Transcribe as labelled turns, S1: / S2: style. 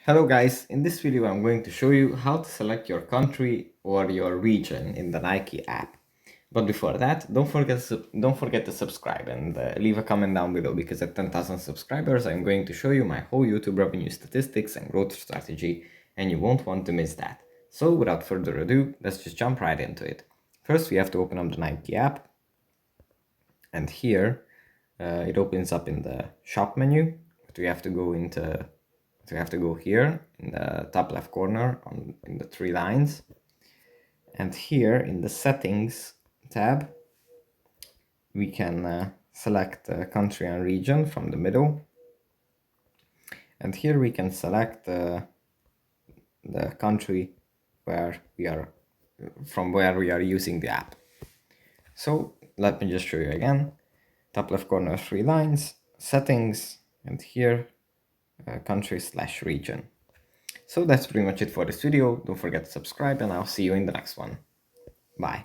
S1: Hello guys, in this video I'm going to show you how to select your country or your region in the Nike app. But before that, don't forget to subscribe and leave a comment down below, because at 10,000 subscribers I'm going to show you my whole YouTube revenue statistics and growth strategy, and you won't want to miss that. So without further ado, let's just jump right into it. First we have to open up the Nike app, and here it opens up in the shop menu, but we have to go here in the top left corner in the three lines, and here in the settings tab we can select country and region from the middle, and here we can select the country where we are using the app. So let me just show you again. Top left corner, three lines, settings, and here country/region. So that's pretty much it for this video. Don't forget to subscribe, and I'll see you in the next one. Bye.